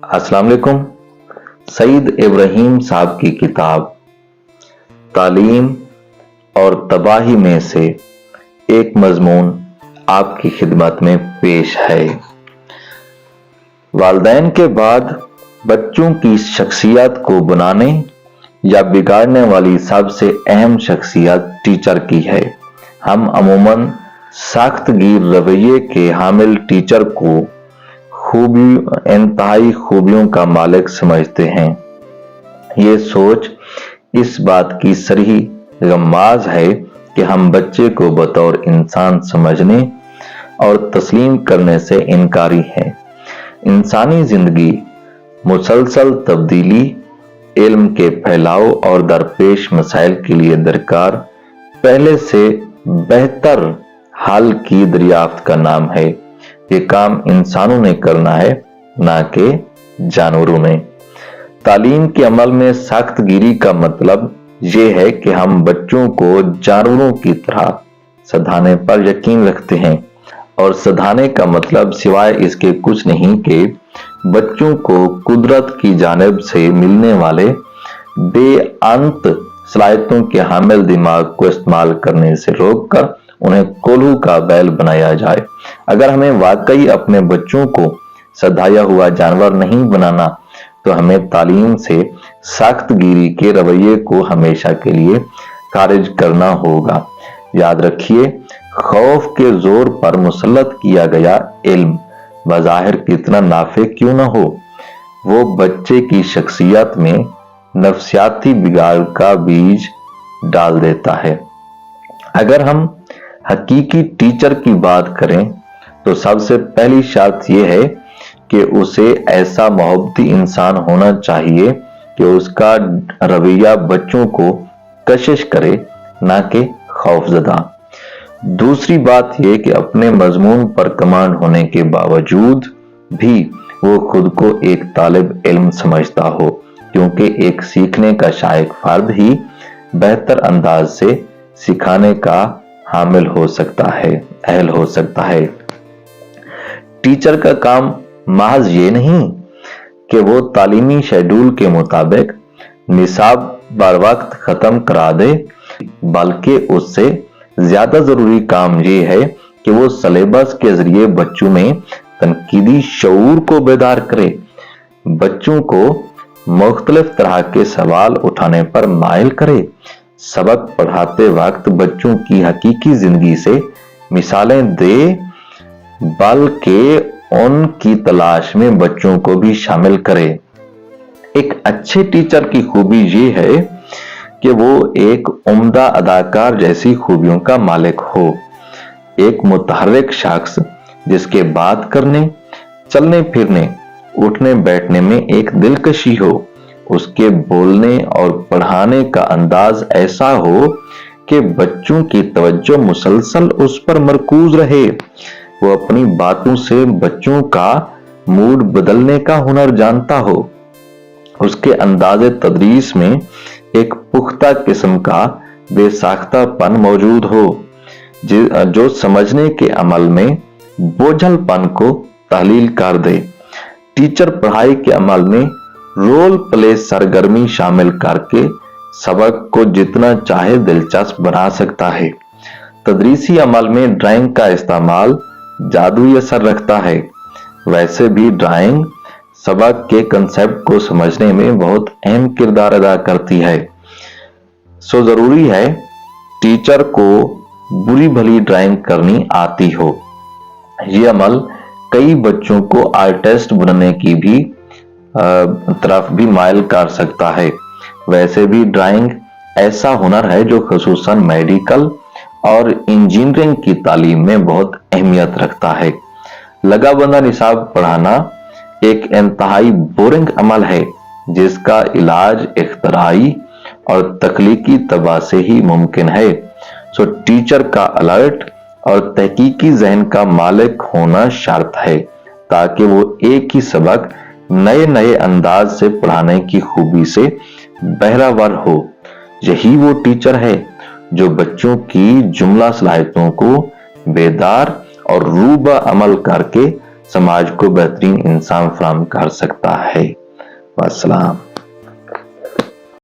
अस्सलाम वालेकुम। सईद इब्राहिम साहब की किताब तालीम और तबाही में से एक मजमून आपकी खिदमत में पेश है। वालिदैन के बाद बच्चों की शख्सियत को बनाने या बिगाड़ने वाली सबसे अहम शख्सियत टीचर की है। हम अमूमन सख्तगीर रवैये के हामिल टीचर को इंतहाई खूबियों का मालिक समझते हैं। ये सोच इस बात की सरीह गम्माज है कि हम बच्चे को बतौर इंसान समझने और तस्लीम करने से इनकारी हैं। इंसानी जिंदगी मुसलसल तब्दीली, इल्म के फैलाव और दरपेश मसाइल के लिए दरकार पहले से बेहतर हल की दरियाफ्त का नाम है। ये काम इंसानों ने करना है, ना कि जानवरों ने। तालीम के अमल में सख्तगिरी का मतलब ये है कि हम बच्चों को जानवरों की तरह सधाने पर यकीन रखते हैं, और सधाने का मतलब सिवाय इसके कुछ नहीं कि बच्चों को कुदरत की जानिब से मिलने वाले बेअंत सलाहियतों के हामिल दिमाग को इस्तेमाल करने से रोककर उन्हें कोल्हू का बैल बनाया जाए। अगर हमें वाकई अपने बच्चों को सधाया हुआ जानवर नहीं बनाना, तो हमें तालीम से सख्तगिरी के रवैये को हमेशा के लिए खारिज करना होगा। याद रखिए, खौफ के जोर पर मुसल्लत किया गया इल्म बज़ाहिर कितना नाफे क्यों न हो, वो बच्चे की शख्सियत में नफ्सियाती बिगाड़ का बीज डाल देता है। अगर हम हकीकी टीचर की बात करें तो सबसे पहली शर्त यह है कि उसे ऐसा मोहब्बती इंसान होना चाहिए कि उसका रवैया बच्चों को कशिश करे, ना कि खौफजदा। दूसरी बात यह कि अपने मजमून पर कमांड होने के बावजूद भी वो खुद को एक तालिब इल्म समझता हो, क्योंकि एक सीखने का शायक फर्द ही बेहतर अंदाज से सिखाने का हामिल हो सकता है, अहल हो सकता है। टीचर का काम महज ये नहीं कि वो तालीमी शेड्यूल के मुताबिक निसाब बर वक्त खत्म करा दे, बल्कि उससे ज्यादा जरूरी काम ये है कि वो सिलेबस के जरिए बच्चों में तनकीदी शऊर को बेदार करे, बच्चों को मुख्तलिफ तरह के सवाल उठाने पर माइल करे, सबक पढ़ाते वक्त बच्चों की हकीकी जिंदगी से मिसालें दे, बल्कि उनकी तलाश में बच्चों को भी शामिल करे। एक अच्छे टीचर की खूबी ये है कि वो एक उम्दा अदाकार जैसी खूबियों का मालिक हो, एक मुतहर्रिक शख्स जिसके बात करने, चलने फिरने, उठने बैठने में एक दिलकशी हो, उसके बोलने और पढ़ाने का अंदाज ऐसा हो कि बच्चों की तवज्जो मुसलसल उस पर मरकूज रहे, वो अपनी बातों से बच्चों का मूड बदलने का हुनर जानता हो, उसके अंदाज़े तदरीस में एक पुख्ता किस्म का बेसाख्तापन मौजूद हो, जो समझने के अमल में बोझलपन को तहलील कर दे। टीचर पढ़ाई के अमल में रोल प्ले सरगर्मी शामिल करके सबक को जितना चाहे दिलचस्प बना सकता है। तदरीसी अमल में ड्राइंग का इस्तेमाल जादुई असर रखता है। वैसे भी ड्राइंग सबक के कंसेप्ट को समझने में बहुत अहम किरदार अदा करती है। सो जरूरी है टीचर को बुरी भली ड्राइंग करनी आती हो। ये अमल कई बच्चों को आर्टिस्ट बनने की भी तरफ भी माइल कर सकता है। वैसे भी ड्राइंग ऐसा हुनर है जो खुसूसन मेडिकल और इंजीनियरिंग की तालीम में बहुत अहमियत रखता है। लगाबंदा निसाब पढ़ाना एक इंतहाई बोरिंग अमल है, जिसका इलाज इख्तराई और तख्लीकी तबा से ही मुमकिन है। सो टीचर का अलर्ट और तहकीकी जहन का मालिक होना शर्त है, ताकि वो एक ही सबक नए नए अंदाज से पढ़ाने की खूबी से बहरावर हो। यही वो टीचर है जो बच्चों की जुमला सलाहियतों को बेदार और रूबा अमल करके سماج کو بہترین انسان فراہم کر سکتا ہے۔ والسلام۔